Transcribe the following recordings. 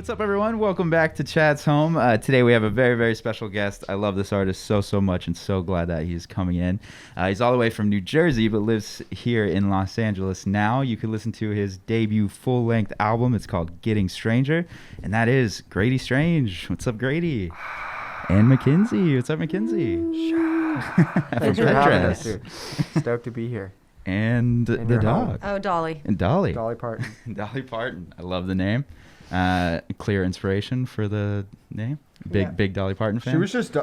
What's up, everyone? Welcome back to Chad's Home. Today we have a very, very special guest. I love this artist so much and so glad that he's coming in. He's all the way from New Jersey but lives here in Los Angeles now. You can listen to his debut full-length album. It's called Getting Stranger, and that is Grady Strange. What's up, Grady? And Mackenzie. What's up, Mackenzie? Thanks for having us, dude. Stoked to be here. And the dog. Oh, Dolly. And Dolly. Dolly Parton. Dolly Parton. I love the name. Clear inspiration for the name. Big Dolly Parton fan. She was just,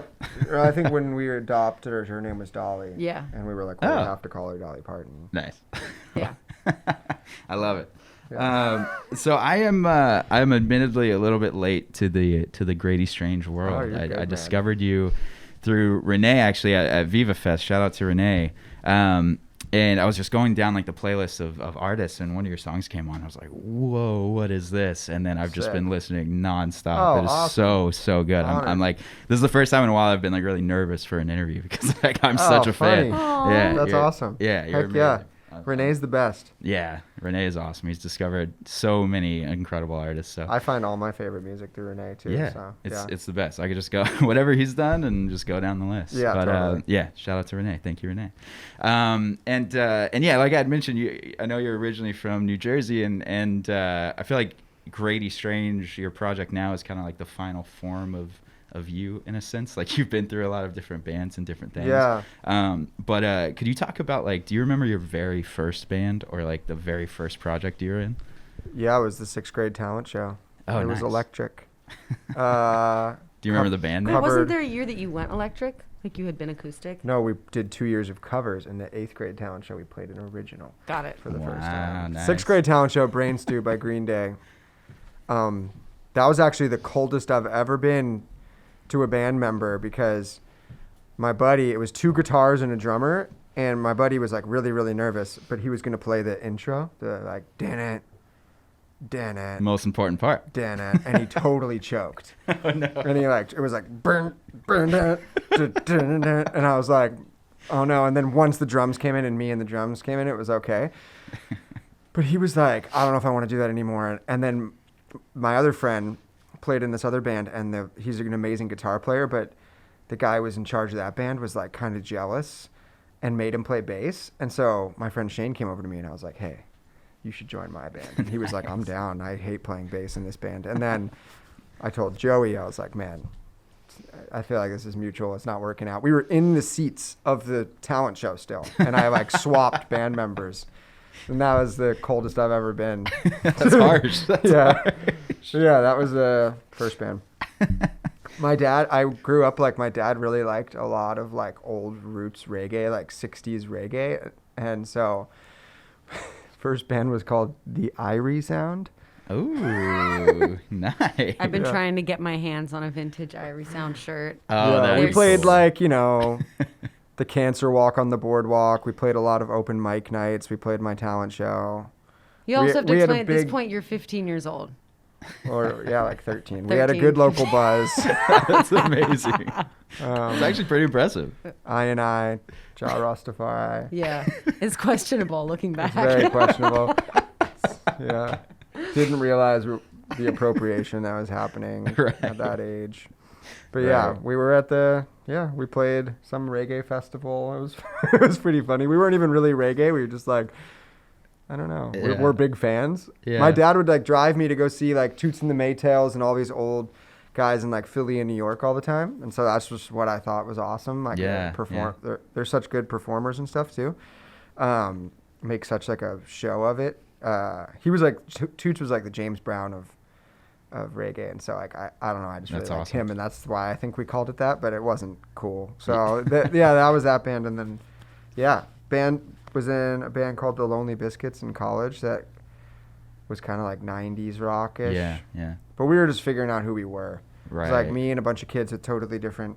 I think when we adopted her, her name was Dolly. Yeah. And we were like, well, we have to call her Dolly Parton. Nice. Yeah. I love it. Yeah. So I'm admittedly a little bit late to the Grady Strange world. Oh, you're good, I discovered you through Renee, actually, at Viva Fest. Shout out to Renee. And I was just going down like the playlist of artists, and one of your songs came on. I was like, "Whoa, what is this?" And then I've just been listening nonstop. Oh, it is awesome. so good. I'm like, this is the first time in a while I've been like really nervous for an interview because like I'm such a funny. fan. Aww. Yeah, That's awesome. Yeah, you're Heck yeah. amazing. Renee's the best. Yeah, Renee is awesome. He's discovered so many incredible artists. So I find all my favorite music through Renee, too. yeah, So, it's the best. I could just go whatever he's done and just go down the list. Yeah, but totally. yeah, shout out to Renee. Thank you, Renee. And yeah, like I had mentioned, I know you're originally from New Jersey, and I feel like Grady Strange, your project now, is kind of like the final form of you in a sense. Like you've been through a lot of different bands and different things. Yeah. But could you talk about like, do you remember your very first band or like the very first project you were in? Yeah, it was the 6th grade talent show. Oh, it was nice. electric. Do you remember the band name? Wait, wasn't Covered- there a year that you went electric? Like you had been acoustic? No, we did 2 years of covers. In the 8th grade talent show, we played an original Got it. for the first time. Nice. 6th grade talent show, Brain Stew by Green Day. That was actually the coldest I've ever been to a band member because my buddy, it was 2 guitars and a drummer, and my buddy was like really nervous, but he was going to play the intro, the like, dan it, Most important part. dan it, and he totally choked. Oh no. And he like, it was like, burn, and I was like, oh no. And then once the drums came in and me and the drums came in, it was okay. But he was like, I don't know if I want to do that anymore. And then my other friend played in this other band, and he's an amazing guitar player, but the guy who was in charge of that band was like kind of jealous and made him play bass. And so my friend Shane came over to me and I was like, hey, you should join my band. And he was like, I'm down. I hate playing bass in this band. And then I told Joey, I was like, man, I feel like this is mutual. It's not working out. We were in the seats of the talent show still, and I like swapped band members. And that was the coldest I've ever been. That's harsh. That's harsh. Yeah, that was the first band. My dad, I grew up like my dad really liked a lot of like old roots reggae, like 60s reggae. And so first band was called the Irie Sound. Ooh, nice. I've been trying to get my hands on a vintage Irie Sound shirt. Oh, Yeah, we that's played cool. like, the Cancer Walk on the Boardwalk. We played a lot of open mic nights. We played my talent show. You also have to we had a explain at this big- point you're 15 years old. Or, yeah, like 13. We had a 13. good local buzz. That's amazing. It's actually pretty impressive. I, Ja Rastafari. Yeah. It's questionable looking back. Very questionable. Yeah. Didn't realize the appropriation that was happening Right. at that age. But yeah, Right. we were at we played some reggae festival. It was pretty funny. We weren't even really reggae. We were just like, I don't know. Yeah. We're big fans. Yeah. My dad would like drive me to go see like Toots and the Maytals and all these old guys in like Philly and New York all the time. And so that's just what I thought was awesome. Like they're such good performers and stuff too. Make such like a show of it. He was like Toots was like the James Brown of reggae, and so like I don't know, I just really That's liked awesome. him, and that's why I think we called it that, but it wasn't cool. So that was that band. And then band was in a band called the Lonely Biscuits in college that was kind of like 90s rockish. Yeah. But we were just figuring out who we were. It was like Right. me and a bunch of kids with totally different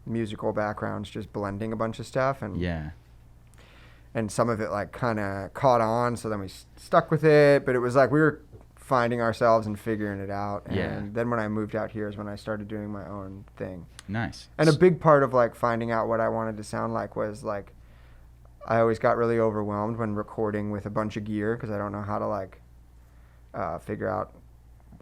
musical backgrounds just blending a bunch of stuff, and Yeah. and some of it like kind of caught on, so then we stuck with it. But it was like we were finding ourselves and figuring it out. And Yeah. then when I moved out here is when I started doing my own thing. Nice. And a big part of like finding out what I wanted to sound like was like I always got really overwhelmed when recording with a bunch of gear because I don't know how to like figure out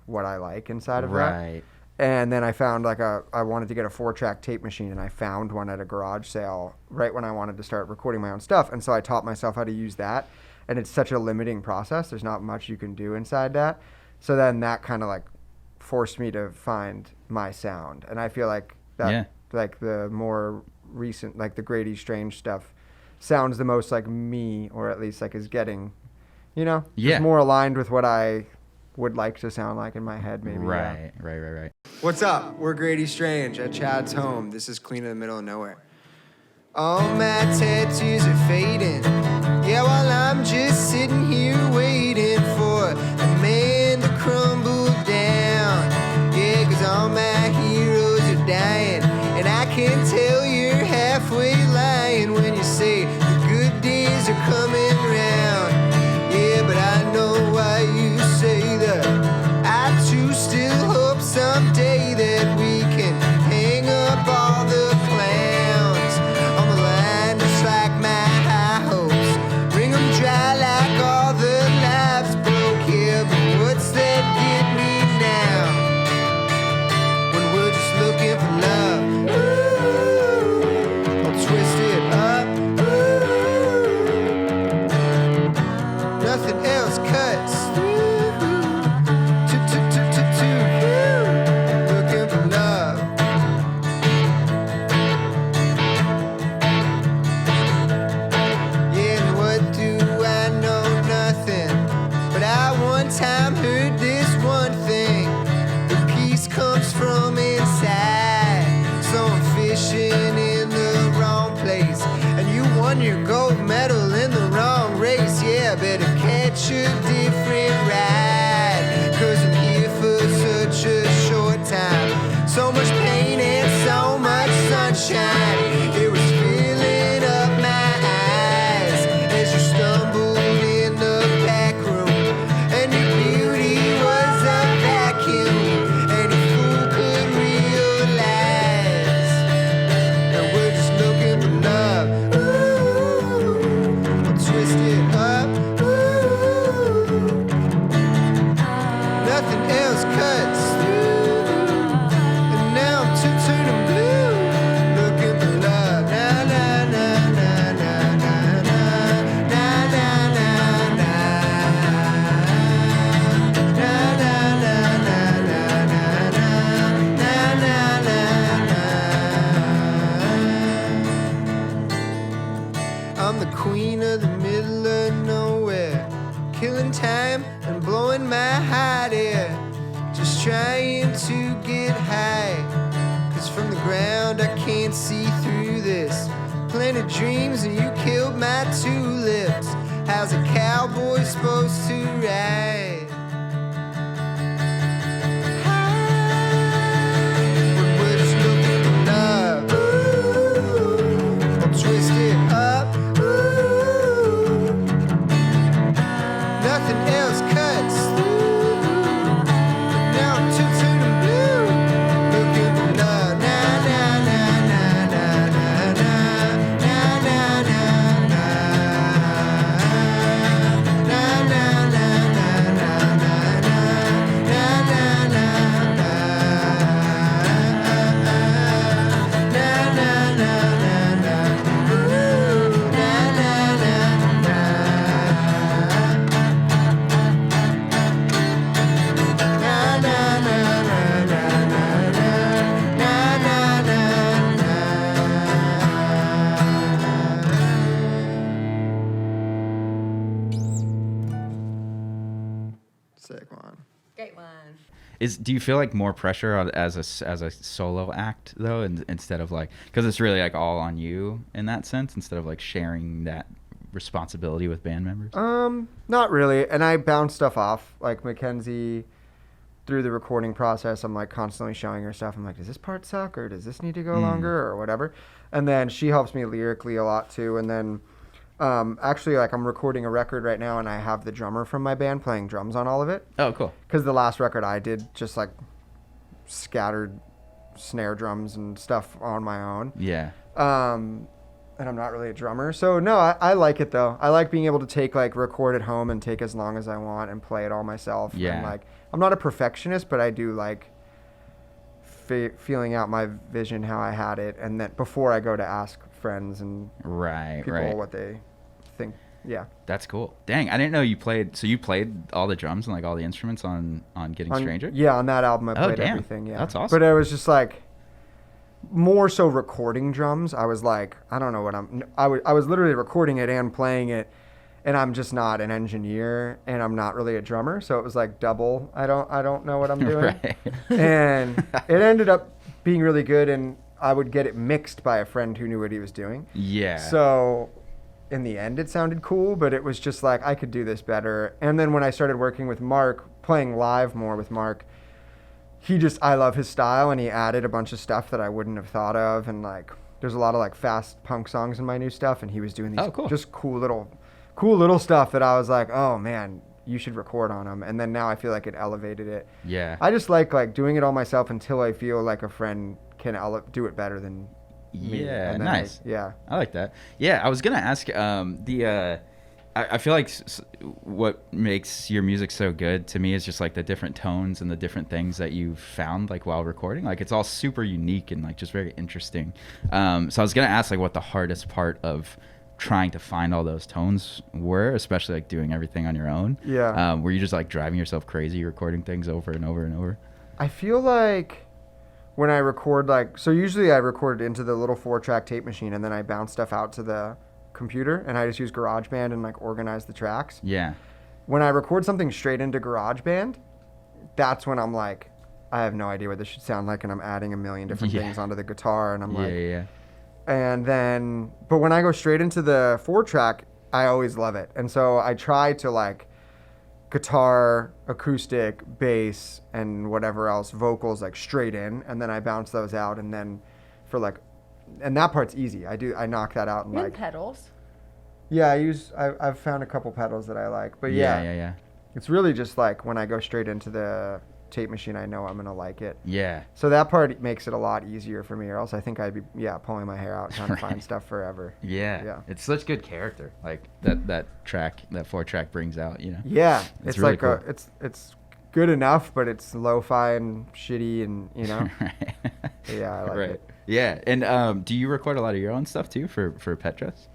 what I like inside of that. Right. And then I found I wanted to get a 4-track tape machine, and I found one at a garage sale right when I wanted to start recording my own stuff. And so I taught myself how to use that. And it's such a limiting process. There's not much you can do inside that. So then that kind of like forced me to find my sound. And I feel like that, like the more recent, like the Grady Strange stuff sounds the most like me, or at least like is getting, just more aligned with what I would like to sound like in my head, maybe. Right. What's up? We're Grady Strange at Chad's home. This is Clean in the Middle of Nowhere. All my tattoos are fading. Yeah, while I'm just sitting here waiting for a man to crumble down. Yeah, 'cause all my heroes are dying. And I can tell you're halfway lying when you say the good days are coming round. Yeah, but I know why you say that. I too still hope someday that we can hang up all the clowns on the line, just like my high hopes. Wring 'em dry like all the lives broke here. But what's that get me now when we're just looking for love? Ooh, I'll twist it up. Ooh, nothing else cuts. Looking for love. Yeah, and what do I know? Nothing. But I one time heard this one thing: the peace comes from inside. So I'm fishing in the wrong place, and you won your gold medal in the wrong race. Yeah, better catch a different ride, 'cause I'm here for such a short time. So much pain and so much sunshine. It was filling up my eyes as you stumbled in the back room, and your beauty was a vacuum any fool could realize. And we're just looking for love. Ooh, I'll twist it up. Ooh, nothing else cuts through. And now I'm turning blue, looking for love. Na na na na na na na na na na na na na na na na na. I'm the queen of the middle of nowhere, killing time and blowing my hot air, just trying to get high. 'Cause from the ground I can't see through this. Planted dreams and you killed my tulips. How's a cowboy supposed to ride? When we're just looking for love. Ooh, I'll twist it up. Ooh, nothing else cuts through. Now I'm turning blue, looking for love. Na na na na na na na na na na na na na na na Sick one. Great one. Do you feel like more pressure as a solo act though, instead of like, because it's really like all on you in that sense, instead of like sharing that responsibility with band members? Not really. And I bounce stuff off. Like Mackenzie, through the recording process, I'm like constantly showing her stuff. I'm like, does this part suck, or does this need to go longer, or whatever? And then she helps me lyrically a lot too. And then actually, like, I'm recording a record right now, and I have the drummer from my band playing drums on all of it. Oh, cool. Because the last record I did just like scattered snare drums and stuff on my own. Yeah. and I'm not really a drummer. So no, I like it though. I like being able to take like record at home and take as long as I want and play it all myself. Yeah. And like I'm not a perfectionist, but I do like feeling out my vision how I had it, and then before I go to ask friends and Right, people right. what they think. Yeah. That's cool. Dang, I didn't know you played. So you played all the drums and like all the instruments on Getting Stranger? Yeah, on that album I Oh, played damn. everything. Yeah. That's awesome. But it was just like more so recording drums. I was like, I don't know what I was literally recording it and playing it, and I'm just not an engineer and I'm not really a drummer, so it was like double. I don't know what I'm doing. Right. And it ended up being really good, and I would get it mixed by a friend who knew what he was doing. Yeah. So in the end it sounded cool, but it was just like I could do this better. And then when I started working with Mark, playing live more with Mark, I love his style, and he added a bunch of stuff that I wouldn't have thought of, and like there's a lot of like fast punk songs in my new stuff, and he was doing these cool. just cool little stuff that I was like, oh man, you should record on them. And then now I feel like it elevated it. Yeah. I just like doing it all myself until I feel like a friend can do it better than me. Yeah, And then nice. yeah. I like that. Yeah, I was gonna ask. I feel like what makes your music so good to me is just like the different tones and the different things that you've found like while recording. Like it's all super unique and like just very interesting. So I was gonna ask like what the hardest part of trying to find all those tones were, especially like doing everything on your own. Yeah. Were you just like driving yourself crazy recording things over and over and over? I feel like when I record, so usually I record into the little 4-track tape machine, and then I bounce stuff out to the computer, and I just use GarageBand and like organize the tracks. Yeah. When I record something straight into GarageBand, that's when I'm like, I have no idea what this should sound like, and I'm adding a million different things onto the guitar, and I'm like, Yeah. and then, but when I go straight into the 4-track, I always love it. And so I try to like guitar, acoustic, bass, and whatever else, vocals like straight in, and then I bounce those out, and then for like, and that part's easy. I knock that out and And like, pedals. yeah, I've found a couple pedals that I like, but Yeah. it's really just like when I go straight into the tape machine, I know I'm gonna like it. Yeah. So that part makes it a lot easier for me, or else I think I'd be pulling my hair out trying to find stuff forever. Yeah. It's such good character. Like that track, that 4-track brings out, you know. Yeah, It's it's really like cool. it's good enough, but it's lo-fi and shitty, and you know. Right. Yeah, I like Right. it. Yeah. And do you record a lot of your own stuff too for Pet Dress?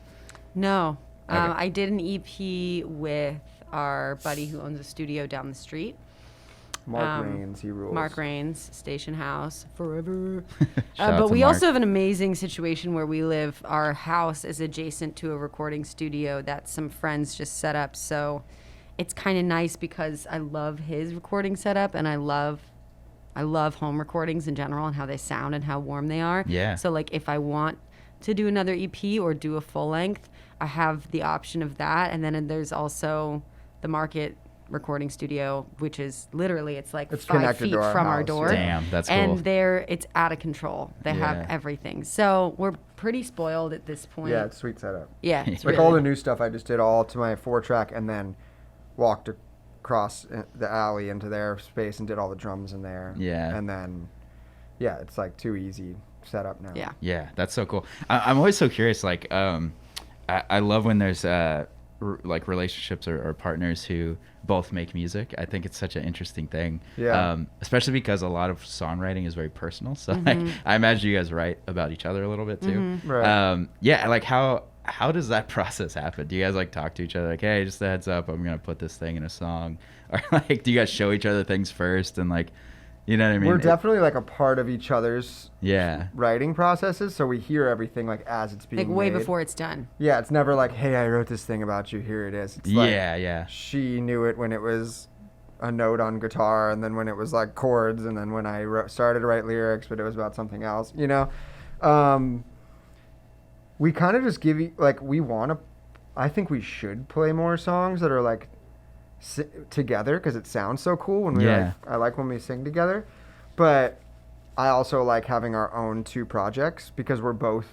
No. Okay. I did an EP with our buddy who owns a studio down the street. Mark Rains, he rules. Mark Rains, Station House, forever. Shout out But to we Mark. also have an amazing situation where we live. Our house is adjacent to a recording studio that some friends just set up. So it's kind of nice because I love his recording setup, and I love home recordings in general and how they sound and how warm they are. Yeah. So like if I want to do another EP or do a full length, I have the option of that. And then there's also the Market recording studio, which is literally it's 5 connected feet to our from our house, door. Damn, that's cool. And it's out of control. They Yeah. have everything. So we're pretty spoiled at this point. Yeah, it's sweet setup. Yeah, it's Like really all the new stuff, I just did all to my 4-track, and then walked across the alley into their space and did all the drums in there. Yeah. And then, yeah, it's like too easy setup now. Yeah. Yeah, that's so cool. I'm always so curious. Like, I love when there's like relationships or partners who both make music. I think it's such an interesting thing. Yeah. Especially because a lot of songwriting is very personal. So like, I imagine you guys write about each other a little bit too. Right. Yeah. Like how does that process happen? Do you guys like talk to each other like, hey, just a heads up, I'm gonna put this thing in a song, or like, do you guys show each other things first and like, you know what I mean? We're definitely like a part of each other's Yeah. writing processes, so we hear everything like as it's being like way made. before it's done. Yeah, it's never like, hey, I wrote this thing about you, here it is. It's like, Yeah. she knew it when it was a note on guitar, and then when it was like chords, and then when I started to write lyrics, but it was about something else, you know. We kind of just give you like, I think we should play more songs that are like together, because it sounds so cool when we I like when we sing together, but I also like having our own 2 projects, because we're both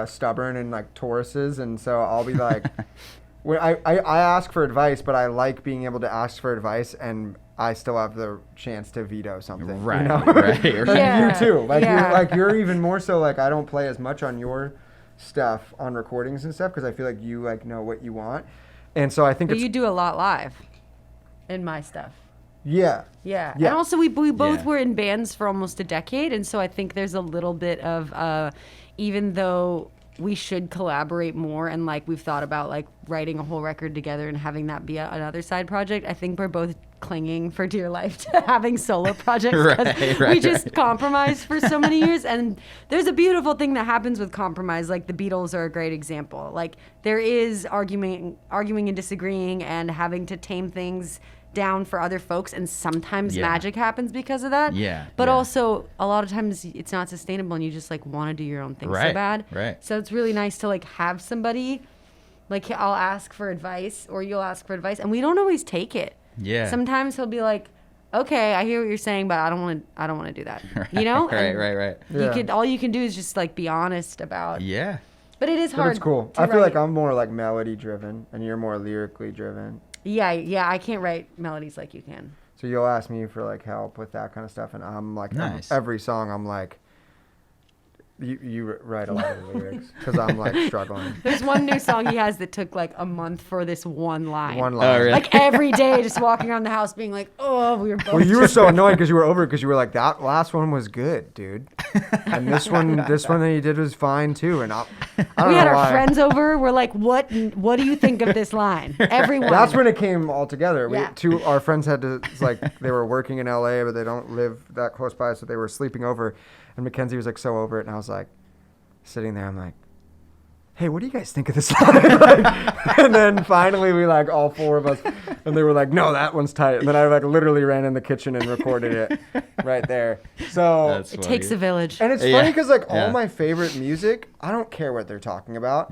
stubborn and like Tauruses, and so I'll be like, when I ask for advice, but I like being able to ask for advice and I still have the chance to veto something. Right, You know? right, right. Yeah. You too. Like Yeah. you're even more so like I don't play as much on your stuff on recordings and stuff because I feel like you like know what you want, and so I think But it's you do a lot live in my stuff. yeah. Yeah. Yeah. And also we both Yeah. were in bands for almost a decade, and so I think there's a little bit of even though we should collaborate more and like we've thought about like writing a whole record together and having that be another side project, I think we're both clinging for dear life to having solo projects because we just compromised for so many years. And there's a beautiful thing that happens with compromise. Like the Beatles are a great example. Like there is arguing and disagreeing and having to tame things down for other folks, and sometimes Yeah. magic happens because of that. Yeah, But yeah. also a lot of times it's not sustainable and you just like want to do your own thing so Right, bad. right. So it's really nice to like have somebody like I'll ask for advice or you'll ask for advice and we don't always take it. Yeah. Sometimes he'll be like, "Okay, I hear what you're saying, but I don't want to do that." You know? Right, And right. Yeah. all you can do is just like be honest about. Yeah. But it is But hard. it's cool. to I feel like write. I'm more like melody driven and you're more lyrically driven. Yeah, I can't write melodies like you can. So you'll ask me for like help with that kind of stuff, and I'm like Nice. every song I'm like, you write a lot of the lyrics because I'm like struggling. There's one new song he has that took like a month for this one line. One line. really? Like every day, just walking around the house being like, "Oh, we were both." Well, you were so annoyed because you were over it because you were like, that last one was good, dude, and this one that you did was fine too. And I don't We know had our why. friends over. We're like, "What do you think of this line?" Everyone. That's when it came all together. Yeah. Our friends had to, it's like, they were working in LA, but they don't live that close by, so they were sleeping over. And Mackenzie was like so over it, and I was like, sitting there, I'm like, hey, what do you guys think of this song? Like, and then finally we like all four of us, and they were like, no, that one's tight. And then I like literally ran in the kitchen and recorded it right there. So That's it funny. takes a village. and it's Yeah. funny because like all Yeah. my favorite music, I don't care what they're talking about.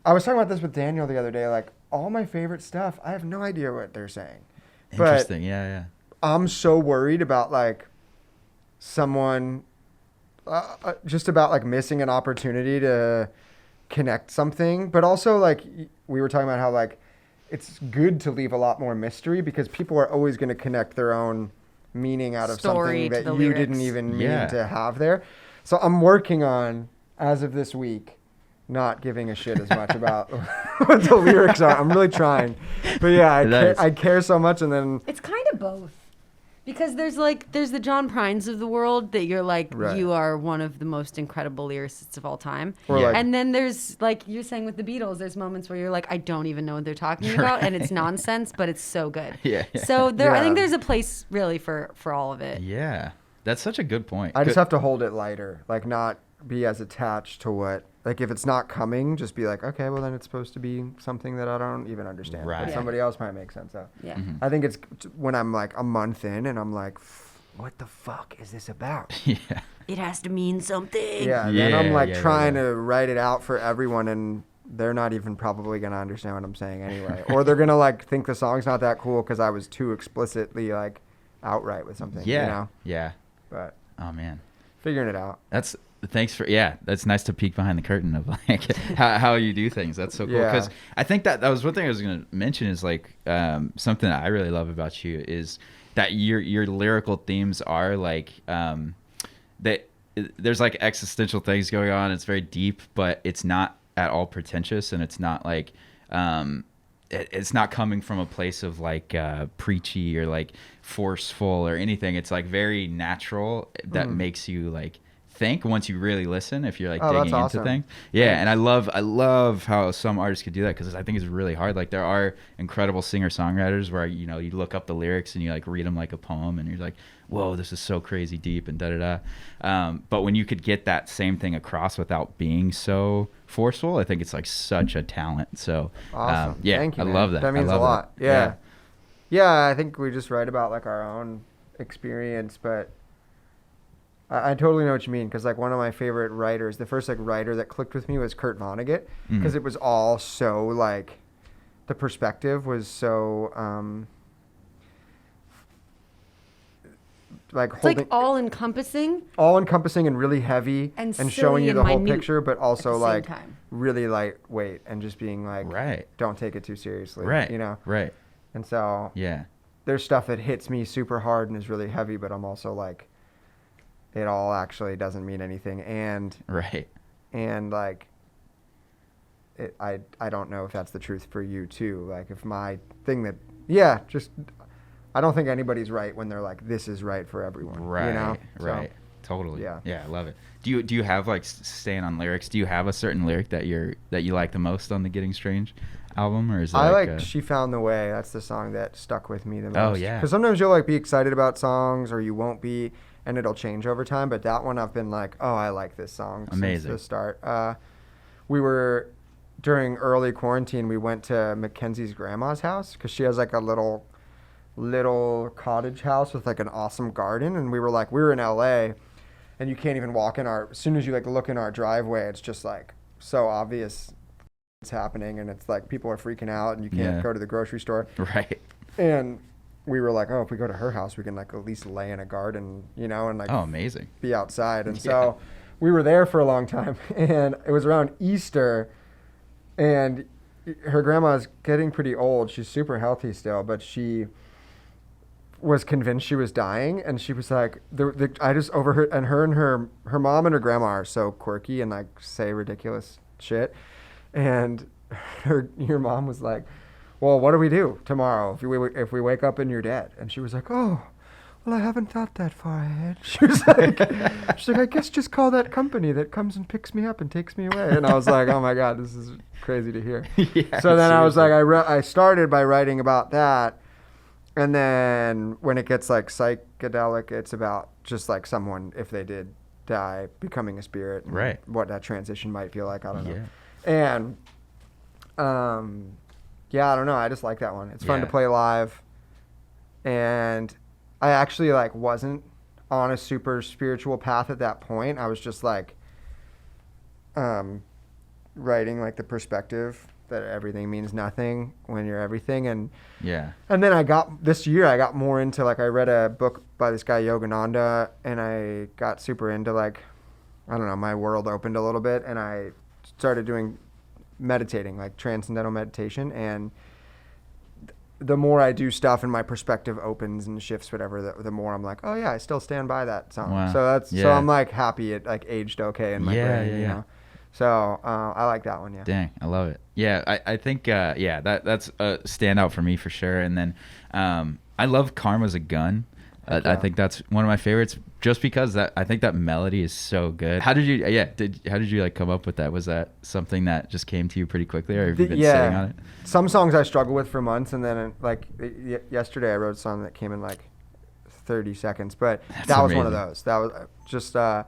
I was talking about this with Daniel the other day. Like all my favorite stuff, I have no idea what they're saying. But Interesting. Yeah. I'm so worried about like someone just about like missing an opportunity to connect something, but also like we were talking about how like it's good to leave a lot more mystery because people are always going to connect their own meaning out of Story something to that the you lyrics. didn't even mean Yeah. to have there. So I'm working on, as of this week, not giving a shit as much about what the lyrics are. I'm really trying, but yeah, Nice. I care so much, and then It's kind of both. Because there's the John Prines of the world that you're like, Right. you are one of the most incredible lyricists of all time. Or Yeah. like, And then there's like you're saying with the Beatles, there's moments where you're like, I don't even know what they're talking about, and it's nonsense, but it's so good. Yeah. So I think Yeah. there's a place really for all of it. Yeah. That's such a good point. I just Good- have to hold it lighter, like not be as attached to what, like if it's not coming, just be like, okay, well then it's supposed to be something that I don't even understand, Right. but Yeah. somebody else might make sense of. Yeah. Mm-hmm. I think it's when I'm like a month in and I'm like, what the fuck is this about? Yeah. It has to mean something. Yeah, then I'm like Yeah, trying yeah. to write it out for everyone, and they're not even probably gonna understand what I'm saying anyway, or they're gonna like think the song's not that cool because I was too explicitly like outright with something. Yeah. You know? Yeah. But Oh man. figuring it out. Thanks for that's nice to peek behind the curtain of like how you do things. That's so cool Yeah. because I think that was one thing I was going to mention is like something that I really love about you is that your lyrical themes are like that there's like existential things going on. It's very deep, but it's not at all pretentious, and it's not like it's not coming from a place of like preachy or like forceful or anything. It's like very natural that makes you like think once you really listen, if you're like Oh, that's digging into awesome. things. Yeah, and I love how some artists could do that because I think it's really hard. Like there are incredible singer-songwriters where you look up the lyrics and you like read them like a poem and you're like, whoa, this is so crazy deep and da-da-da. But when you could get that same thing across without being so forceful, I think it's like such a talent. So Awesome. yeah, Thank you, I man. love that. That means I a love lot. that. Yeah. Yeah, I think we just write about like our own experience, but I totally know what you mean because like one of my favorite writers, the first like writer that clicked with me was Kurt Vonnegut because it was all so like the perspective was so like It's holding like all encompassing. all encompassing and really heavy And showing silly you and the whole minute picture, but also the same like time. really lightweight and just being like, Right. don't take it too seriously, Right. you know? Right. And so Yeah. there's stuff that hits me super hard and is really heavy, but I'm also like, it all actually doesn't mean anything. Right. And like, I don't know if that's the truth for you too. Like if my thing that, yeah, just, I don't think anybody's right when they're like, this is right for everyone. Right. You know? Right. Totally. Yeah. Yeah, I love it. Do you have like staying on lyrics? Do you have a certain lyric that you like the most on the Getting Strange album, or is it I like She Found the Way. That's the song that stuck with me the most. Oh, yeah. Because sometimes you'll like be excited about songs or you won't be, and it'll change over time. But that one I've been like, oh, I like this song Amazing. since the start. We were, during early quarantine, we went to Mackenzie's grandma's house because she has like a little cottage house with like an awesome garden. And we were in LA, and you can't even walk in as soon as you like look in our driveway, it's just like so obvious it's happening, and it's like people are freaking out and you can't go to the grocery store. Right. And we were like, oh, if we go to her house, we can like at least lay in a garden, you know, and like Oh, amazing. be outside. And so we were there for a long time, and it was around Easter, and her grandma's getting pretty old. She's super healthy still, but she was convinced she was dying, and she was like, I just overheard, and her mom and her grandma are so quirky and like say ridiculous shit, and your mom was like, well, what do we do tomorrow if we wake up and you're dead? And she was like, oh, well, I haven't thought that far ahead. She was like, I guess just call that company that comes and picks me up and takes me away. And I was like, oh my God, this is crazy to hear. Yeah, so then I was like, seriously. I started by writing about that. And then when it gets like psychedelic, it's about just like someone, if they did die, becoming a spirit. And Right. what that transition might feel like. I don't know. Yeah. And, yeah, I don't know. I just like that one. It's fun to Yeah. play live. And I actually like wasn't on a super spiritual path at that point. I was just like, writing like the perspective that everything means nothing when you're everything. And Yeah. then this year I got more into like, I read a book by this guy Yogananda, and I got super into like, I don't know, my world opened a little bit, and I started doing meditating, like transcendental meditation. And the more I do stuff and my perspective opens and shifts, whatever, the more I'm like, oh yeah, I still stand by that song. Wow. So so Yeah. I'm like happy it like aged okay in my brain, you know? So I like that one. Yeah. Dang, I love it. Yeah, I think that's a standout for me for sure. And then I love Karma's a Gun. I think that's one of my favorites, just because I think that melody is so good. How did you like come up with that? Was that something that just came to you pretty quickly, or have you been sitting on it? Some songs I struggle with for months, and then like yesterday I wrote a song that came in like 30 seconds, but that was one of amazing. those. That was just I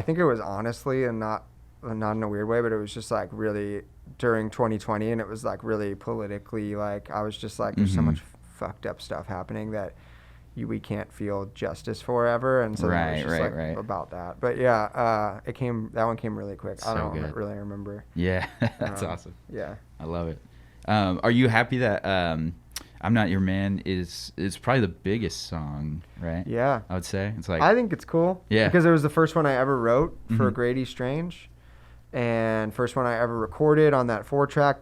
think it was honestly, and not in a weird way, but it was just like really during 2020, and it was like really politically, like I was just like, there's so much fucked up stuff happening that we can't feel justice for ever, and so then it was just like about that. But yeah, that one came really quick. I don't really remember. Yeah, that's awesome. Yeah, I love it. Are you happy that I'm Not Your Man is probably the biggest song, right? Yeah, I would say it's like, I think it's cool. Yeah, because it was the first one I ever wrote for Grady Strange, and first one I ever recorded on that 4-track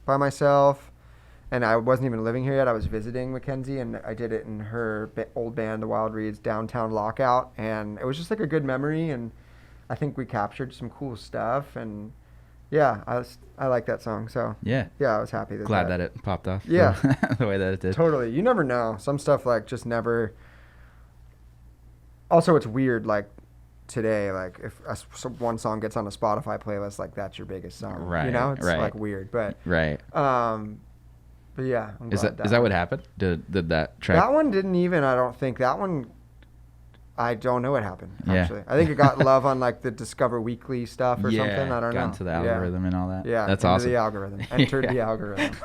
by myself. And I wasn't even living here yet. I was visiting Mackenzie, and I did it in her old band, the Wild Reeds, Downtown Lockout. And it was just like a good memory, and I think we captured some cool stuff. And yeah, I like that song. So yeah, I was happy. Glad that it popped off. Yeah, the way that it did. Totally. You never know. Some stuff like just never. Also, it's weird. Like today, like if one song gets on a Spotify playlist, like that's your biggest song. Right. You know, it's right. like weird, but right. But yeah, is that what happened? Did that track? That one didn't even. I don't think that one. I don't know what happened. Actually, Yeah. I think it got love on like the Discover Weekly stuff or something. I don't know. Got into the algorithm and all that. Yeah, that's into awesome. the algorithm. Entered the algorithm.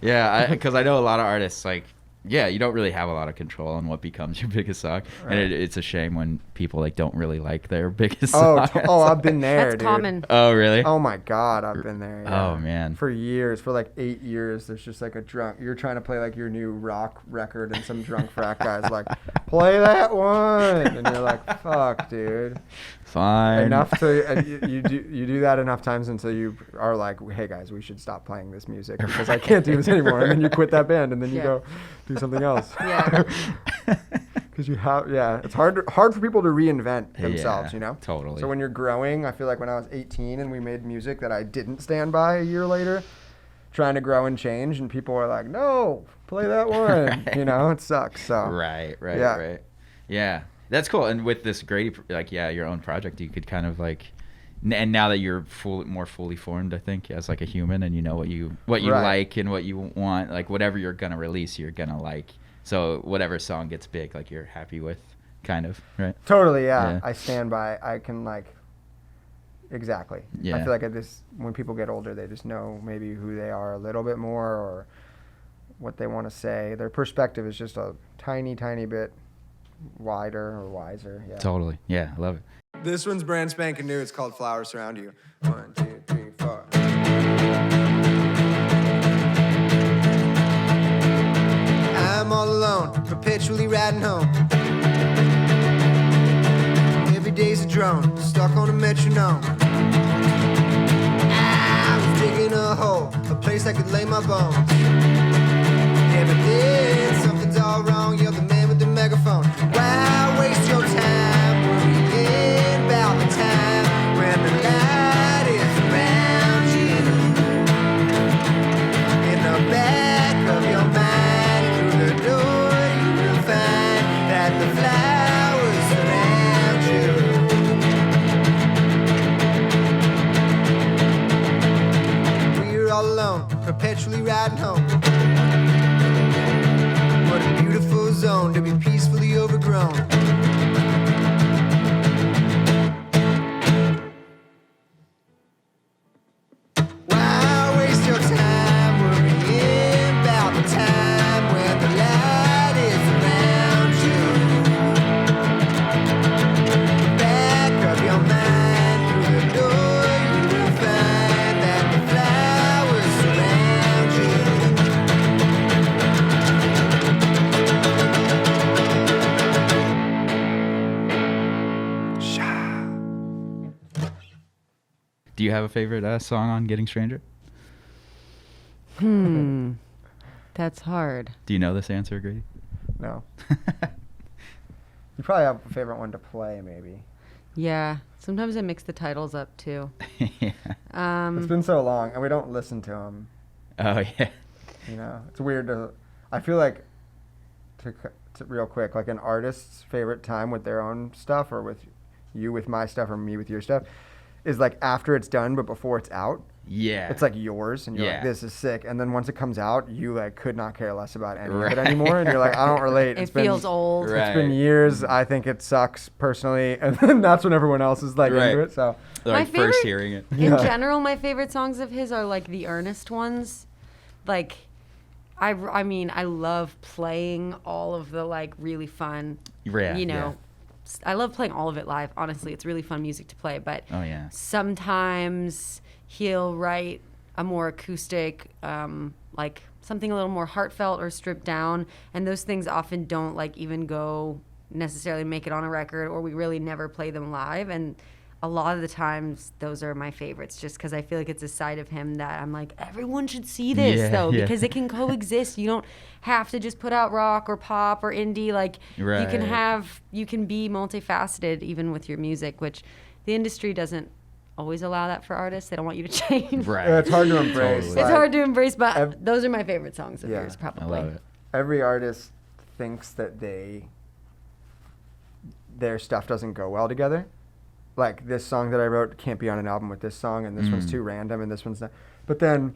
Yeah, because I know a lot of artists like. Yeah, you don't really have a lot of control on what becomes your biggest song, Right. and it's a shame when people like don't really like their biggest Oh, song. I've been there, That's dude. common. Oh, really? Oh my God, I've been there. Yeah. Oh, man. For years, for like 8 years, there's just like you're trying to play like your new rock record, and some drunk frat guy's like, play that one, and you're like, fuck, dude. Fine. enough to you do that enough times until you are like, hey guys, we should stop playing this music because I can't do this anymore, and then you quit that band and then you Yeah. go do something else. Yeah. Because it's hard for people to reinvent themselves, Yeah, you know. totally. So when you're growing, I feel like when I was 18 and we made music that I didn't stand by a year later, trying to grow and change, and people are like, no, play that one. Right. You know, it sucks. So Right. Yeah. Right. Yeah. That's cool. And with this Grady, like, yeah, your own project, you could kind of like, and now that you're more fully formed, I think, as like a human, and you know what you Right. like and what you want, like whatever you're gonna release, you're gonna like. So whatever song gets big, like you're happy with, kind of, right? Totally, yeah. Yeah. I stand by. I can like. Exactly. I Yeah. feel like when people get older, they just know maybe who they are a little bit more or what they want to say. Their perspective is just a tiny, tiny bit wider or wiser. Yeah. Totally. Yeah, I love it. This one's brand spanking new. It's called Flowers Surround You. 1, 2, 3, 4. I'm all alone, perpetually riding home. Every day's a drone, stuck on a metronome. I was digging a hole, a place I could lay my bones. Yeah, but then something's all wrong. You're the man with the megaphone. Why waste your time worrying about the time when the light is around you? In the back of your mind, through the door you will find that the flowers surround you. We're all alone, perpetually riding home. What a beautiful zone to be peacefully overgrown. Why waste your time worrying about the time when the light is around you? Back of your mind, through the door you will find that the flowers surround you. Do you have a favorite song on Getting Stranger? That's hard. Do you know this answer, Grady? No. You probably have a favorite one to play, maybe. Yeah. Sometimes I mix the titles up too. Yeah. It's been so long, and we don't listen to them. Oh yeah. You know, it's weird to. I feel like, to real quick, like an artist's favorite time with their own stuff, or with you with my stuff, or me with your stuff, is like after it's done, but before it's out. Yeah. It's like yours, and you're like, Yeah. this is sick. And then once it comes out, you like could not care less about any of it Right. anymore, and you're like, I don't relate. It feels old. Right. It's been years. I think it sucks personally, and then that's when everyone else is like Right. into it. So Like My first favorite- hearing it. In Yeah. general, my favorite songs of his are like the earnest ones. Like, I mean, I love playing all of the like really fun, Yeah, you know, yeah. I love playing all of it live. Honestly, it's really fun music to play. But Oh yeah. sometimes he'll write a more acoustic, like something a little more heartfelt or stripped down. And those things often don't like even go necessarily make it on a record, or we really never play them live. And a lot of the times those are my favorites, just because I feel like it's a side of him that I'm like, everyone should see this Yeah, though, yeah. because it can coexist. You don't have to just put out rock or pop or indie. Like Right. you can be multifaceted even with your music, which the industry doesn't always allow that for artists. They don't want you to change. Right. yeah, it's hard to embrace. Totally. It's hard to embrace, but Ev- those are my favorite songs of Yeah. yours, I probably. love it. Every artist thinks that their stuff doesn't go well together. Like this song that I wrote can't be on an album with this song, and this one's too random, and this one's not. But then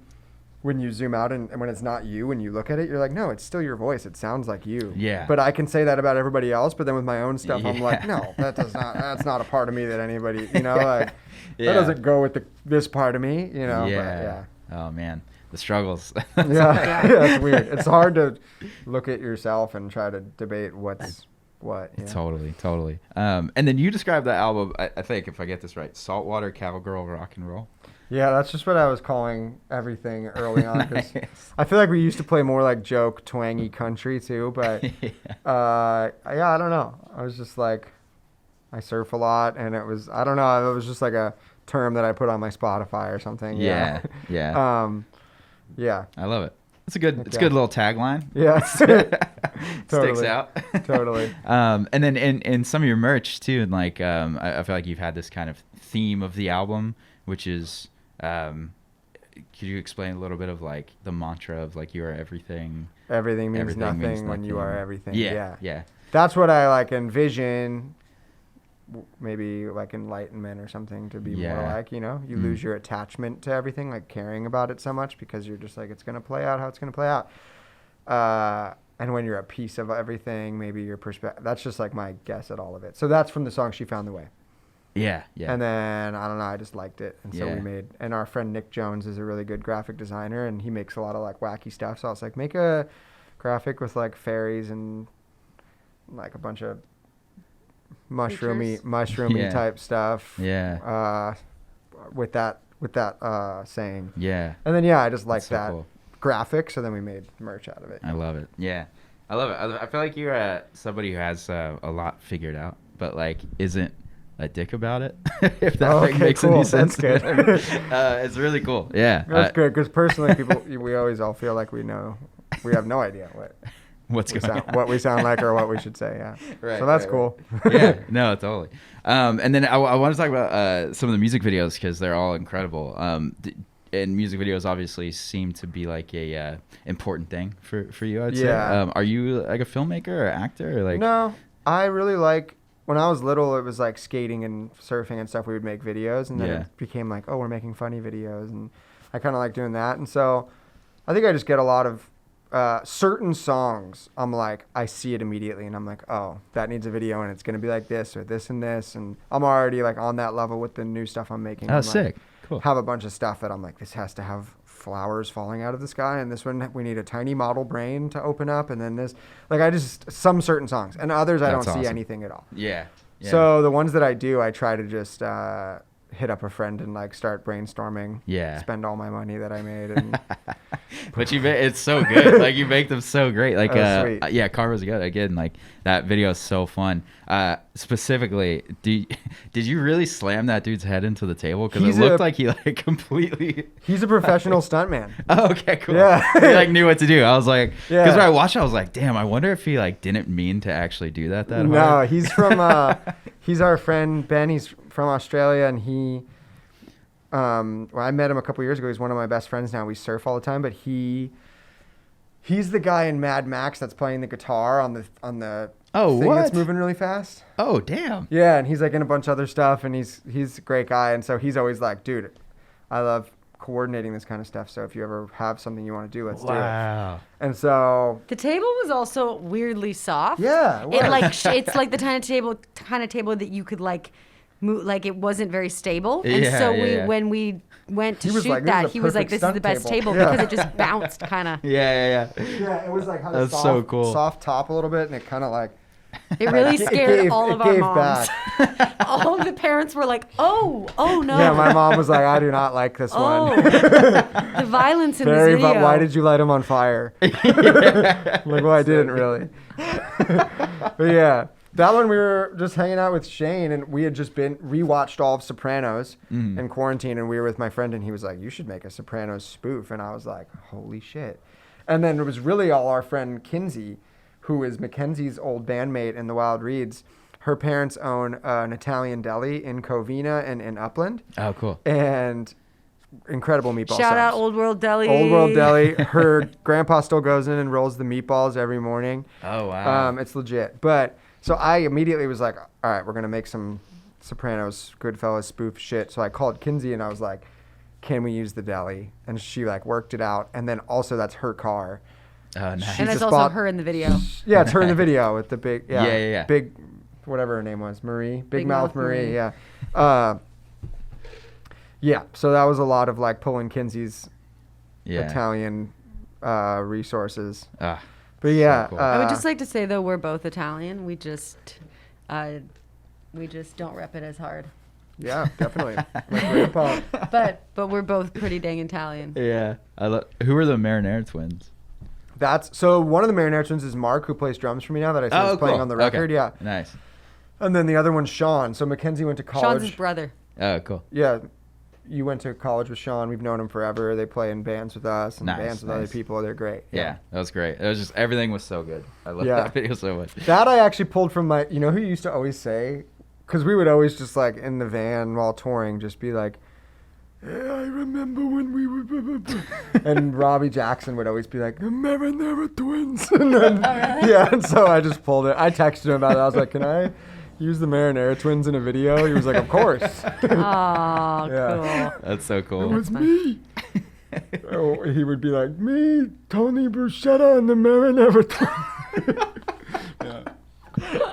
when you zoom out and when it's not you and you look at it, you're like, no, it's still your voice. It sounds like you. Yeah. But I can say that about everybody else, but then with my own stuff, I'm like, Yeah. no, that's not a part of me that anybody, you know, like Yeah. that doesn't go with this part of me, you know. Yeah. Oh man, the struggles. But yeah. Yeah, it's weird. It's hard to look at yourself and try to debate what's what. You know? Totally. And then you described that album, I think, if I get this right, Saltwater Cowgirl Rock and Roll. Yeah, that's just what I was calling everything early on. 'Cause Nice. I feel like we used to play more like joke, twangy country too, but Yeah. yeah, I don't know. I was just like, I surf a lot, and I don't know, it was just like a term that I put on my Spotify or something. Yeah. Yeah. I love it. It's a good Okay. little tagline. Yeah. Sticks Totally. out. Totally. And then in some of your merch too, and like I feel like you've had this kind of theme of the album, which is could you explain a little bit of like the mantra of like you are everything? Everything means Everything nothing means when you nothing. are everything. Yeah. That's what I like envision, maybe like enlightenment or something to be more Yeah. like, you lose your attachment to everything, like caring about it so much because you're just like, it's going to play out how it's going to play out. And when you're a piece of everything, maybe your perspective, that's just like my guess at all of it. So that's from the song She Found the Way. Yeah. And then, I don't know, I just liked it. And so Yeah. we made, and our friend Nick Jones is a really good graphic designer, and he makes a lot of like wacky stuff. So I was like, make a graphic with like fairies and like a bunch of mushroomy Yeah. type stuff. Yeah. With that saying. Yeah. And then, I just like That's so that cool. graphic. So then we made merch out of it. I love it. Yeah. I love it. I feel like you're somebody who has a lot figured out, but like isn't a dick about it. If that like, Okay, makes cool. any sense. That's good. It's really cool. Yeah. That's good because personally, we always all feel like we have no idea What's going on? what we sound like or what we should say. Yeah. Right, So that's right, cool. Yeah, no, totally. And then I want to talk about some of the music videos because they're all incredible. And music videos obviously seem to be like a important thing for you, I'd say. Yeah. Are you like a filmmaker or actor or like? No, I really like. When I was little, it was like skating and surfing and stuff. We would make videos, and then Yeah. it became like, oh, we're making funny videos, and I kind of like doing that. And so, I think I just get a lot of certain songs. I'm like, I see it immediately, and I'm like, oh, that needs a video, and it's gonna be like this or this and this, and I'm already like on that level with the new stuff I'm making. Oh, I'm sick. Like, Cool. have a bunch of stuff that I'm like, this has to have flowers falling out of the sky, and this one we need a tiny model brain to open up, and then this, like, I just some certain songs, and others I That's don't see awesome. anything at all. Yeah. Yeah. So the ones that I do, I try to just hit up a friend and like start brainstorming. Yeah. Spend all my money that I made. And But it's so good. Like you make them so great. Like Oh, sweet. yeah, Karma's good. Again, like that video is so fun. Specifically, did you really slam that dude's head into the table? Because He's it looked a- like he like completely. he's a professional stuntman. Oh, okay, cool. Yeah. He like knew what to do. I was like, Yeah. because when I watched, it, I was like, damn. I wonder if he like didn't mean to actually do that hard. No, he's from he's our friend Ben. He's from Australia, and he well, I met him a couple years ago. He's one of my best friends now. We surf all the time, but he's the guy in Mad Max that's playing the guitar on the Oh, thing that's what? moving really fast. Oh, damn. Yeah, and he's like in a bunch of other stuff, and he's a great guy, and so he's always like, dude, I love coordinating this kind of stuff. So if you ever have something you want to do, let's do it. Wow. And so The table was also weirdly soft. yeah, it was. It like it's like the kind of table that you could like move, like it wasn't very stable. And Yeah, so yeah. when we went to He was shoot like, "This is that, a he was like, perfect "This is the stunt best table." table," Yeah. because it just bounced kind of. Yeah. yeah, it was like had That's a so cool. soft top a little bit, and it kind of like It really it scared gave- all it of our gave moms. back. All of the parents were like, "Oh no!" Yeah, my mom was like, I do not like this Oh, one. the violence in Very, this video. why did you light him on fire? Like, well, I didn't really. But yeah, that one we were just hanging out with Shane, and we had just rewatched all of Sopranos in quarantine, and we were with my friend, and he was like, you should make a Sopranos spoof. And I was like, holy shit. And then it was really all our friend Kinsey, who is Mackenzie's old bandmate in the Wild Reeds. Her parents own an Italian deli in Covina and in Upland. Oh, cool. And incredible meatball Shout out subs. Old World Deli. Old World Deli. Her grandpa still goes in and rolls the meatballs every morning. Oh, wow. It's legit. But so I immediately was like, all right, we're going to make some Sopranos, Goodfellas spoof shit. So I called Kinsey and I was like, can we use the deli? And she like worked it out. And then also that's her car. Oh, nice. And She's that's just also bought- her in the video. Yeah, it's her in the video with the big, Yeah. big, whatever her name was, Marie, Big Mouth Mouth Marie, Marie. yeah. Yeah, so that was a lot of like pulling Kinsey's Yeah. Italian resources. Ah, But yeah, cool. I would just like to say though, we're both Italian. We just don't rep it as hard. yeah, definitely. My grandpa. But we're both pretty dang Italian. yeah. Who are the Marinara twins? That's so one of the Marinara twins is Mark, who plays drums for me now that I said is playing on the record. Okay. Yeah, Nice. And then the other one's Sean. So Mackenzie went to Sean's college. his brother. Oh, cool. Yeah, you went to college with Sean. We've known him forever. They play in bands with us and Nice, bands with other nice. people. They're great. Yeah, that was great. It was just everything was so good. I love Yeah. that video so much. That I actually pulled from my, you know who used to always say, because we would always just like in the van while touring, just be like, "Yeah, I remember when we were," and Robbie Jackson would always be like, "The Marinara Twins." And then, yeah, and so I just pulled it. I texted him about it. I was like, "Can I use the Marinara Twins in a video?" He was like, "Of course." Oh, Yeah. cool. That's so cool. It was me. Oh, he would be like, "Me, Tony Bruschetta, and the Marinara Twins." Yeah.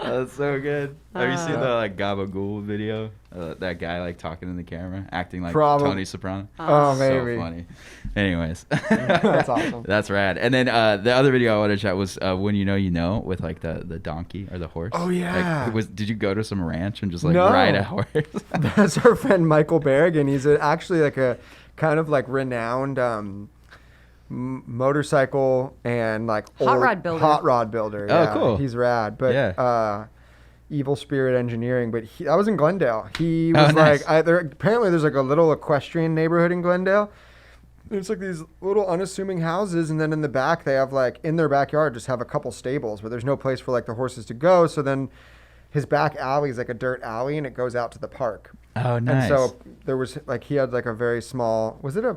That's so good. Have you seen the like Gabagool video? That guy like talking in the camera, acting like Tony Soprano. Oh, So maybe. funny. Anyways, That's awesome. That's rad. And then the other video I wanted to chat was When You Know, with like the donkey or the horse. Oh, yeah. Like, did you go to some ranch and just like No. ride a horse? That's our friend Michael Berrigan. He's actually like a kind of like renowned motorcycle and like Hot rod builder. Hot rod builder. Oh, Yeah, cool. He's rad. But Yeah. Evil Spirit Engineering. But I was in Glendale. He Oh, was nice. like, apparently there's like a little equestrian neighborhood in Glendale. It's like these little unassuming houses, and then in the back they have like in their backyard just have a couple stables, but there's no place for like the horses to go. So then his back alley is like a dirt alley, and it goes out to the park. Oh, nice. And so there was like he had like a very small. Was it a?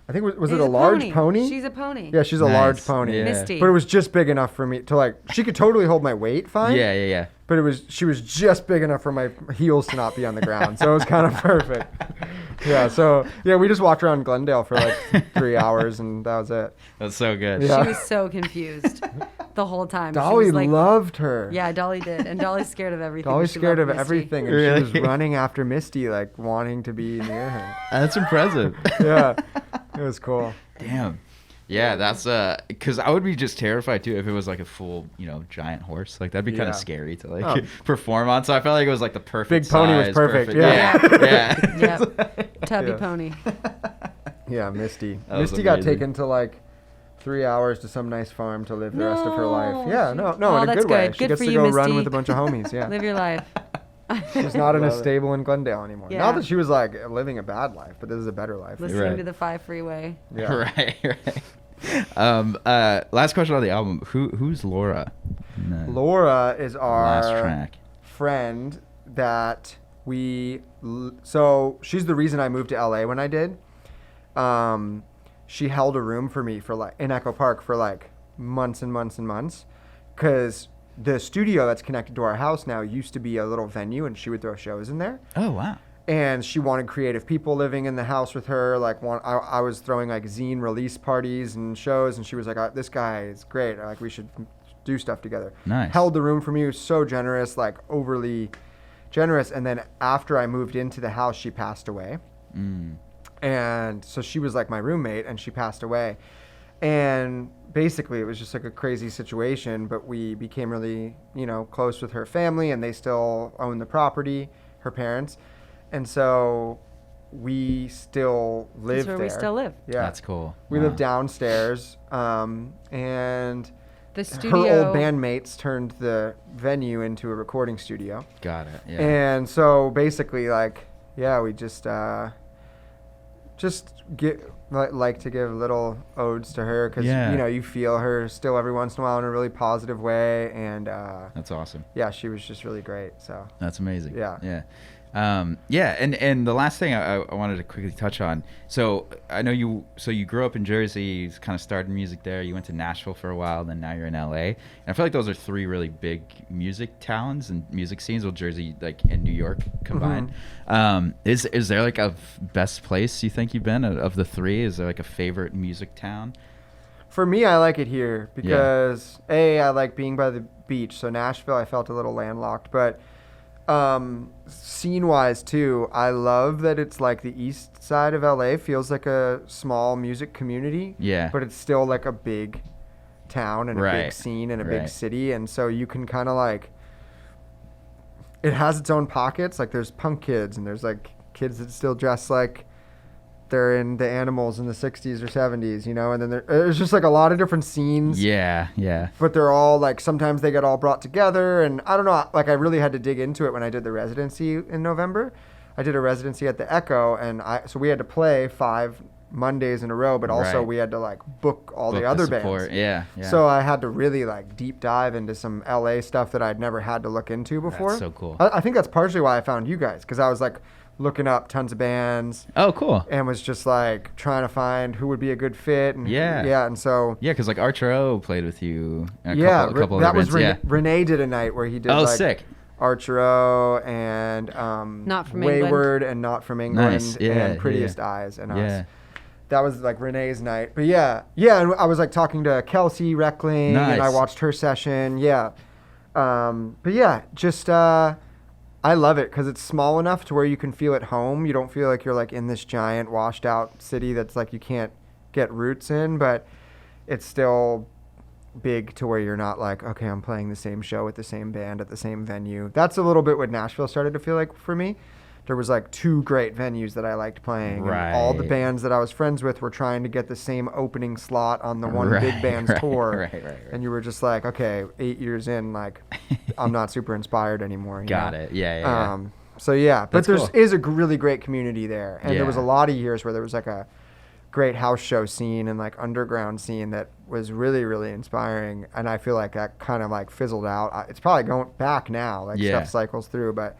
I think was He's it a large pony? She's a pony. Yeah, she's a Nice. large pony. Yeah. Misty. But it was just big enough for me to like. She could totally hold my weight fine. Yeah. But she was just big enough for my heels to not be on the ground, so it was kind of perfect. Yeah. So yeah, we just walked around Glendale for like 3 hours, and that was it. That's so good. Yeah. She was so confused the whole time. She Dolly was like, loved her. Yeah, Dolly did. And Dolly's scared of everything. Dolly's She scared loved of Misty. everything, and Really? she was running after Misty, like wanting to be near her. That's impressive. Yeah, it was cool. Damn. Yeah, that's because I would be just terrified too if it was like a full, giant horse. Like that'd be kind Yeah. of scary to like Oh. perform on. So I felt like it was like the perfect Big pony was size, perfect, Yeah. Yep. Tubby Yeah. pony. Yeah, Misty. That was Misty got amazing. taken to like 3 hours to some nice farm to live the rest of her life. No. Yeah, no, Oh, in a that's good way. good. She Good gets for to you, go run Misty. with a bunch of homies. Yeah. Live your life. She's not in a Love it. stable in Glendale anymore. Yeah. Not that she was like living a bad life, but this is a better life. Listening Right. to the 5 freeway. Yeah. Right. Last question on the album. Who's Laura? in the Laura is last our track. friend that so she's the reason I moved to LA when I did. She held a room for me for like in Echo Park for like months and months and months, because the studio that's connected to our house now used to be a little venue, and she would throw shows in there. Oh wow. And she wanted creative people living in the house with her. Like I was throwing like zine release parties and shows, and she was like, "This guy is great. Like we should do stuff together." Nice. Held the room for me. Was so generous, like overly generous. And then after I moved into the house, she passed away. And so she was like my roommate, and she passed away. And basically it was just like a crazy situation, but we became really, close with her family, and they still own the property, her parents. And so we still live That's where there. we still live. Yeah. That's cool. We Wow. live downstairs. And The studio. her old bandmates turned the venue into a recording studio. Got it. Yeah. And so basically, like, yeah, we just like to give little odes to her, because Yeah. you feel her still every once in a while in a really positive way, and That's awesome. yeah, she was just really great. So That's amazing. Yeah. Yeah. And the last thing I wanted to quickly touch on. So I know you grew up in Jersey, you kind of started music there. You went to Nashville for a while, then now you're in LA. And I feel like those are 3 really big music towns and music scenes, with Jersey and New York combined. Is there like a best place you think you've been of the 3? Is there like a favorite music town? for me, I like it here because I like being by the beach. So Nashville, I felt a little landlocked, but scene wise too, I love that it's like the east side of LA feels like a small music community. Yeah. But it's still like a big town and a big Right. scene and a Right. big city. And so you can kind of like, it has its own pockets. Like there's punk kids and there's like kids that still dress like they're in the Animals in the 60s or 70s, you know, and then there's just like a lot of different scenes. Yeah, yeah. But they're all like, sometimes they get all brought together, and I don't know, like I really had to dig into it when I did the residency in November. I did a residency at the Echo, and so we had to play 5 Mondays in a row, but also Right. we had to like book all Book the other support. bands. Yeah, yeah. So I had to really like deep dive into some LA stuff that I'd never had to look into before. That's so cool. I think that's partially why I found you guys, because I was like looking up tons of bands Oh, cool. and was just like trying to find who would be a good fit. And Yeah. and so Yeah, because like Archero played with you. A yeah, couple that other was bands. Yeah. Renee did a night where he did Oh, like sick. Archero and Not From Wayward and Not From England Nice. Yeah, and Prettiest yeah. Eyes and Yeah. us. That was like Renee's night. But yeah, and I was like talking to Kelsey Reckling and I Nice. watched her session. Yeah. But yeah, just I love it because it's small enough to where you can feel at home. You don't feel like you're like in this giant washed out city that's like you can't get roots in, but it's still big to where you're not like, okay, I'm playing the same show with the same band at the same venue. That's a little bit what Nashville started to feel like for me. There was like 2 great venues that I liked playing. And all the Right. bands that I was friends with were trying to get the same opening slot on the one Right, big band's right, tour. right. And you were just like, okay, 8 years in, like, I'm not super inspired anymore. You Got know? it. Yeah. So yeah, but That's there cool. is a really great community there. And there was a Yeah. lot of years where there was like a great house show scene and like underground scene that was really, really inspiring. And I feel like that kind of like fizzled out. It's probably going back now, like Yeah. stuff cycles through, but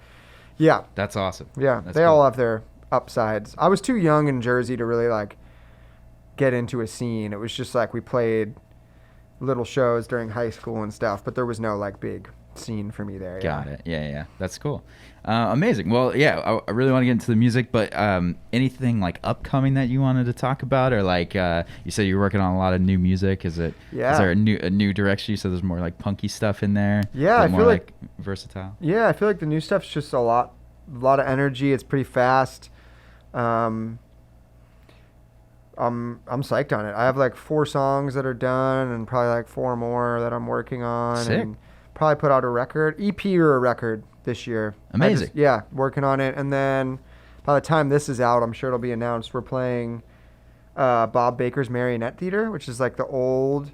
yeah. That's awesome. Yeah, That's they cool. all have their upsides. I was too young in Jersey to really like get into a scene. It was just like we played little shows during high school and stuff, but there was no like big scene for me there. Got it. Yeah. That's cool. Amazing. Well, yeah, I really want to get into the music, but anything like upcoming that you wanted to talk about, or like you said you're working on a lot of new music. Is it? Yeah. Is there a new direction? You said there's more like punky stuff in there. Yeah, Is it I more feel like- versatile. Yeah, I feel like the new stuff's just a lot of energy. It's pretty fast. I'm psyched on it. I have like 4 songs that are done and probably like 4 more that I'm working on. Sick. And probably put out a record, EP or a record this year. Amazing. Yeah, working on it. And then by the time this is out, I'm sure it'll be announced. We're playing Bob Baker's Marionette Theater, which is like the old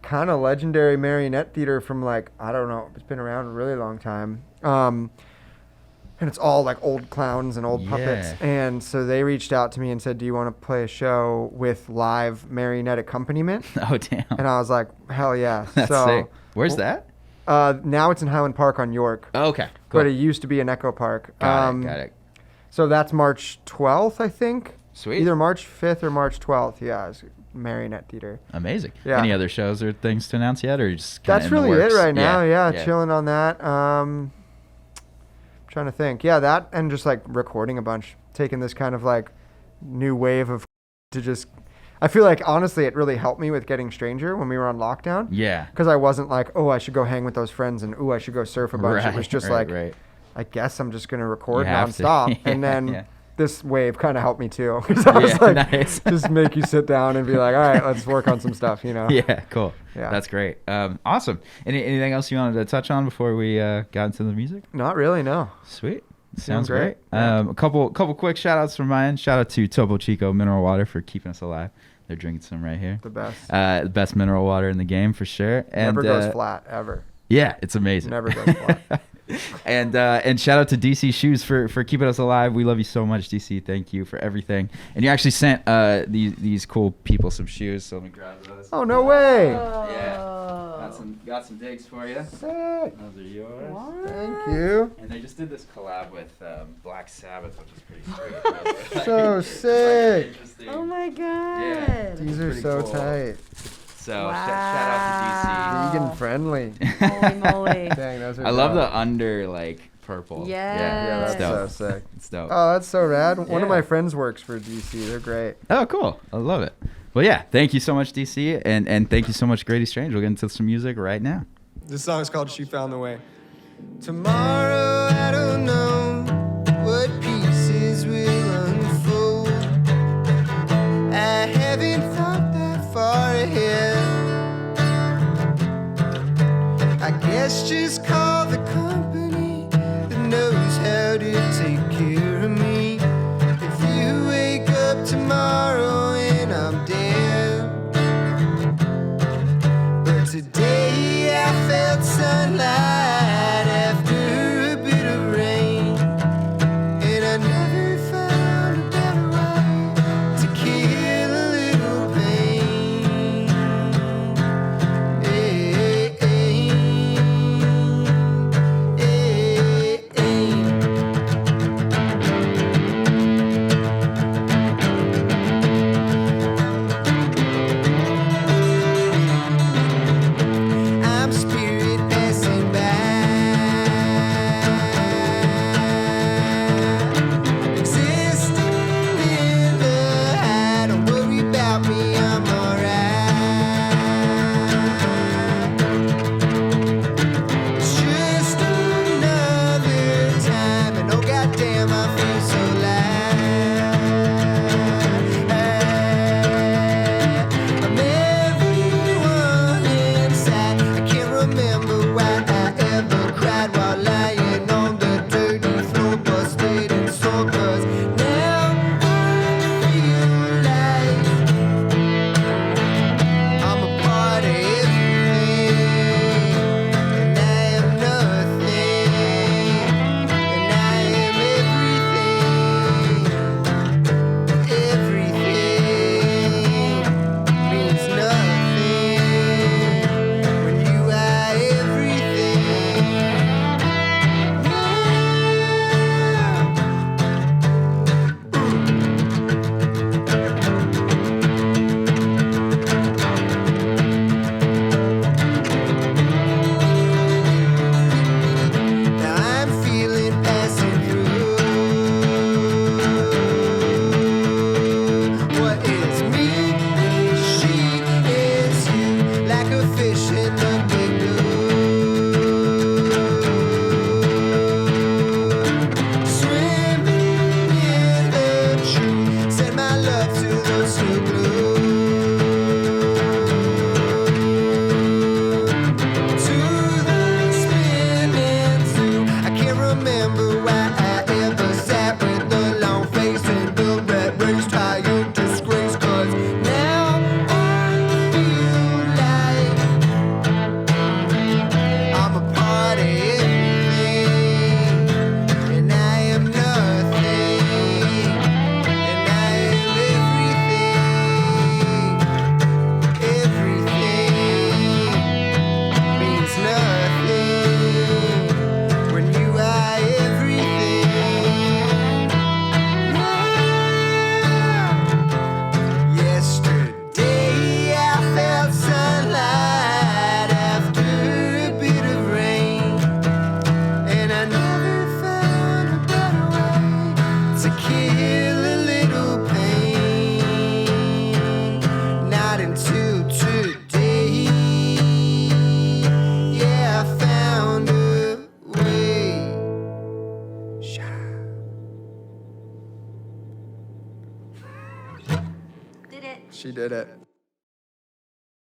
kind of legendary marionette theater from like, I don't know, it's been around a really long time. And it's all like old clowns and old puppets. Yeah. And so they reached out to me and said, do you want to play a show with live marionette accompaniment? Oh damn. And I was like, hell yeah. That's so, sick. Where's that? Now it's in Highland Park on York. Oh, okay. Cool. But it used to be in Echo Park. Got it. So that's March 12th, I think. Sweet. Either March 5th or March 12th. Yeah, it's Marionette Theater. Amazing. Yeah. Any other shows or things to announce yet, or just kinda That's in the really it works? right now. Yeah, chilling on that. Trying to think. Yeah, that and just like recording a bunch, taking this kind of like new wave of to just. I feel like honestly, it really helped me with Getting Stranger when we were on lockdown. Yeah. Because I wasn't like, oh, I should go hang with those friends and I should go surf a bunch. It was just like, right. I guess I'm just gonna record You have to. nonstop. And Yeah, then yeah. this wave kind of helped me too. 'Cause I was Yeah, like, nice. just make you sit down and be like, all right, let's work on some stuff. You know. Yeah, cool. Yeah. That's great. Awesome. Anything else you wanted to touch on before we got into the music? Not really. No. Sweet. Sounds great. great. Yeah. A couple quick shout outs from mine. Shout out to Topo Chico Mineral Water for keeping us alive. They're drinking some right here. The best. The best mineral water in the game for sure. And Never goes flat ever. Yeah, it's amazing. Never goes flat. And shout out to DC Shoes for keeping us alive. We love you so much, DC. Thank you for everything. And you actually sent these cool people some shoes. So let me grab those. Oh no way! Yeah. Got some digs for you. Sick. Those are yours. Thank you. And they just did this collab with Black Sabbath, which is pretty sweet. So sick. Oh my god. Yeah. These are Pretty so cool. tight. So Wow. shout out Vegan friendly. Holy moly. Dang, those to are. DC. I love dope. the under like purple. Yes. Yeah, it's that's dope. so sick. It's dope. Oh, that's so rad. One of Yeah. my friends works for DC. They're great. Oh, cool. I love it. Well, yeah. Thank you so much, DC, and thank you so much, Grady Strange. We'll get into some music right now. This song is called She Found the Way. Tomorrow, I don't know what pieces will unfold. I haven't thought that far ahead. I guess just call the company that knows how to take care of me. If you wake up tomorrow, She did it.